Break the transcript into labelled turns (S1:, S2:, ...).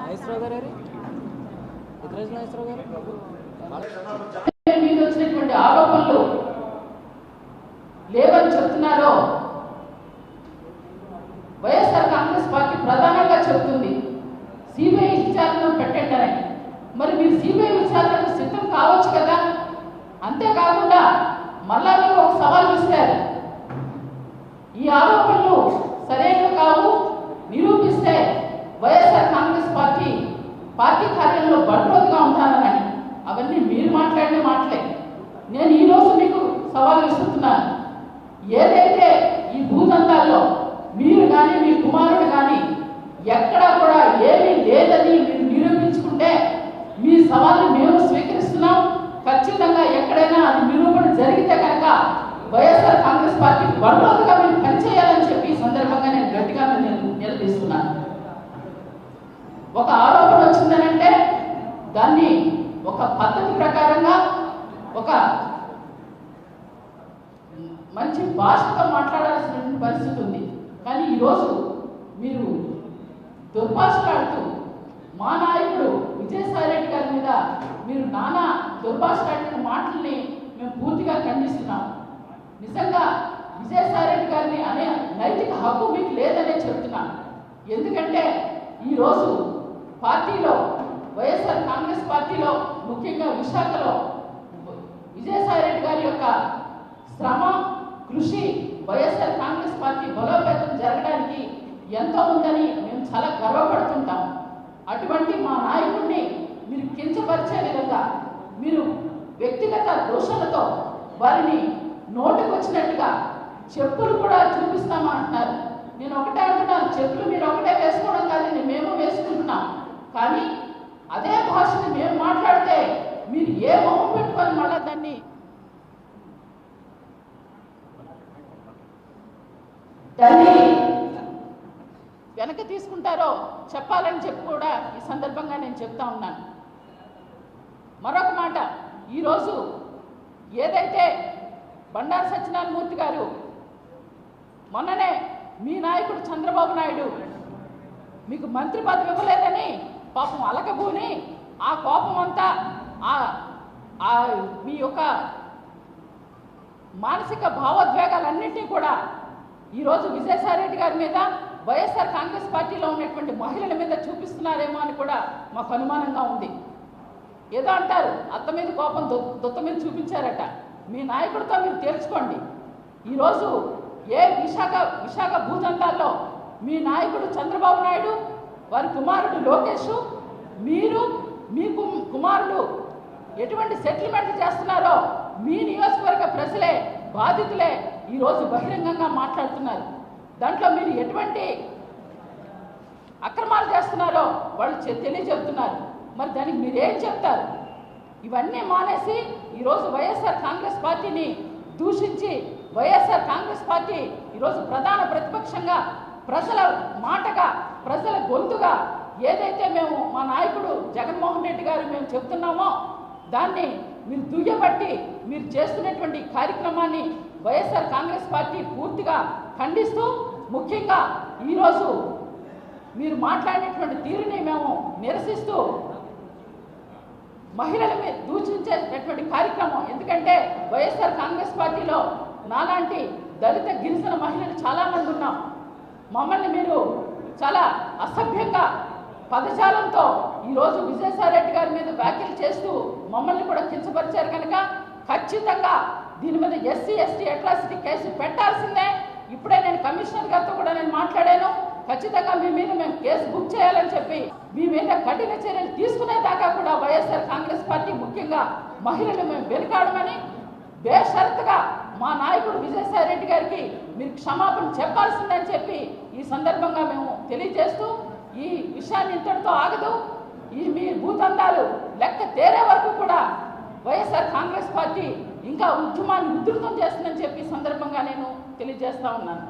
S1: నాగేశ్వరరావు గారు రుద్రరాజు నాగేశ్వరరావు గారు
S2: మీద వచ్చినటువంటి ఆరోపణలు లేవని చెప్తున్నారో వైఎస్ఆర్ కాంగ్రెస్ పార్టీ ప్రధానంగా చెబుతుంది సిబిఐ విచారణను పెట్టండి. మరి మీరు సిబిఐ విచారణకు సిద్ధం కావచ్చు కదా. అంతేకాకుండా మళ్ళా మీరు ఒక సవాల్ ఇస్తారు, ఈ ఆరోపణలు సరైనవి కావు, నిరూపిస్తే వైఎస్ఆర్ కాంగ్రెస్ పార్టీ కార్యాలయంలో బండ్రోతుగా ఉంటానని. అవన్నీ మీరు మాట్లాడిన మాటలే. నేను ఈరోజు మీకు సవాల్ విసురుతున్నాను. ఏదైతే ఈ భూదంతాల్లో మీరు కానీ మీ కుమారుడు కానీ ఎక్కడా కూడా ఏమీ లేదని మీరు నిరూపించుకుంటే మీ సవాల్ని మేము స్వీకరిస్తున్నాం. ఖచ్చితంగా ఎక్కడైనా అది నిరూపణ జరిగితే కనుక వైఎస్ఆర్ కాంగ్రెస్ పార్టీ బండ్రోతుగా మీరు పనిచేయాలని చెప్పి ఈ సందర్భంగా నేను గట్టిగా నిలదీస్తున్నాను. ఒక ఆరోపణ వచ్చిందనంటే దాన్ని ఒక పద్ధతి ప్రకారంగా ఒక మంచి భాషతో మాట్లాడాల్సిన పరిస్థితి ఉంది. కానీ ఈరోజు మీరు దుర్భాషలాడుతూ మా నాయకుడు విజయసాయిరెడ్డి గారి మీద మీరు నానా దుర్భాషలాడిన మాటల్ని మేము పూర్తిగా ఖండిస్తున్నాం. నిజంగా విజయసాయిరెడ్డి గారిని అనే నైతిక హక్కు మీకు లేదనే చెప్తున్నాను. ఎందుకంటే ఈరోజు పార్టీలో వైఎస్ఆర్ కాంగ్రెస్ పార్టీలో ముఖ్యంగా విశాఖలో విజయసాయిరెడ్డి గారి యొక్క శ్రమ కృషి వైఎస్ఆర్ కాంగ్రెస్ పార్టీ బలోపేతం జరగడానికి ఎంతో ఉందని మేము చాలా గర్వపడుతుంటాం. అటువంటి మా నాయకుడిని మీరు కించపరిచే విధంగా మీరు వ్యక్తిగత దోషాలతో వారిని నోటుకు వచ్చినట్టుగా చెప్పులు కూడా చూపిస్తామంటున్నారు. నేను ఒకటే అంటున్నాను, చెప్పులు మీరు ఒకటే వేసుకోవడం కాదని మేము వేసుకుంటున్నాం. కానీ అదే భాషని మేము మాట్లాడితే మీరు ఏ మొహం పెట్టుకొని మళ్ళా దాన్ని వెనక్కి తీసుకుంటారో చెప్పాలని చెప్పి కూడా ఈ సందర్భంగా నేను చెప్తా ఉన్నాను. మరొక మాట, ఈరోజు ఏదైతే బండారు సత్యనారాయణమూర్తి గారు మొన్ననే మీ నాయకుడు చంద్రబాబు నాయుడు మీకు మంత్రి పదవి ఇవ్వలేదని పాపం అలకబూని ఆ కోపం అంతా మీ యొక్క మానసిక భావోద్వేగాలన్నింటినీ కూడా ఈరోజు విజయసాయిరెడ్డి గారి మీద వైఎస్ఆర్ కాంగ్రెస్ పార్టీలో ఉన్నటువంటి మహిళల మీద చూపిస్తున్నారేమో అని కూడా మాకు అనుమానంగా ఉంది. ఏదో అంటారు, అత్త మీద కోపం దుత్త మీద చూపించారట. మీ నాయకుడితో మీరు తేల్చుకోండి. ఈరోజు ఏ విశాఖ భూదంతాల్లో మీ నాయకుడు చంద్రబాబు నాయుడు, వారి కుమారుడు లోకేష్, మీరు మీ కుమారుడు ఎటువంటి సెటిల్మెంట్ చేస్తున్నారో మీ నియోజకవర్గ ప్రజలే బాధితులే ఈరోజు బహిరంగంగా మాట్లాడుతున్నారు. దాంట్లో మీరు ఎటువంటి అక్రమాలు చేస్తున్నారో వాళ్ళు తెలియజెప్తున్నారు. మరి దానికి మీరేం చెప్తారు? ఇవన్నీ మానేసి ఈరోజు వైఎస్ఆర్ కాంగ్రెస్ పార్టీని దూషించి వైఎస్ఆర్ కాంగ్రెస్ పార్టీ ఈరోజు ప్రధాన ప్రతిపక్షంగా ప్రజల మాటగా ప్రజల గొంతుగా ఏదైతే మేము మా నాయకుడు జగన్మోహన్ రెడ్డి గారు మేము చెప్తున్నామో దాన్ని మీరు దుయ్యబట్టి మీరు చేస్తున్నటువంటి కార్యక్రమాన్ని వైఎస్ఆర్ కాంగ్రెస్ పార్టీ పూర్తిగా ఖండిస్తూ, ముఖ్యంగా ఈరోజు మీరు మాట్లాడినటువంటి తీరుని మేము నిరసిస్తూ మహిళల మీద దూషించేటటువంటి కార్యక్రమం. ఎందుకంటే వైఎస్ఆర్ కాంగ్రెస్ పార్టీలో నాలాంటి దళిత గిరిజన మహిళలు చాలామంది ఉన్నాం. మమ్మల్ని మీరు చాలా అసభ్యంగా పదజాలంతో ఈరోజు విజయసాయిరెడ్డి గారి మీద వ్యాఖ్యలు చేస్తూ మమ్మల్ని కూడా కించపరిచారు. కనుక ఖచ్చితంగా దీని మీద ఎస్సీ ఎస్టీ అట్రాసిటీ కేసు పెట్టాల్సిందే. ఇప్పుడే నేను కమిషనర్ గారితో కూడా నేను మాట్లాడాను. ఖచ్చితంగా మీ మీద మేము కేసు బుక్ చేయాలని చెప్పి మీ మీద కఠిన చర్యలు తీసుకునేదాకా కూడా వైఎస్ఆర్ కాంగ్రెస్ పార్టీ ముఖ్యంగా మహిళలు మేము వెనుకాడమని బేషరతుగా మా నాయకుడు విజయసాయిరెడ్డి గారికి మీరు క్షమాపణ చెప్పాల్సిందని చెప్పి ఈ సందర్భంగా మేము తెలియజేస్తూ, ఈ విషయాన్ని ఇంతటితో ఆగదు. ఈ మీ భూతందాలు లెక్క తేరే వరకు కూడా వైఎస్ఆర్ కాంగ్రెస్ పార్టీ ఇంకా ఉద్యమాన్ని ఉధృతం చేస్తుందని చెప్పి సందర్భంగా నేను తెలియజేస్తా ఉన్నాను.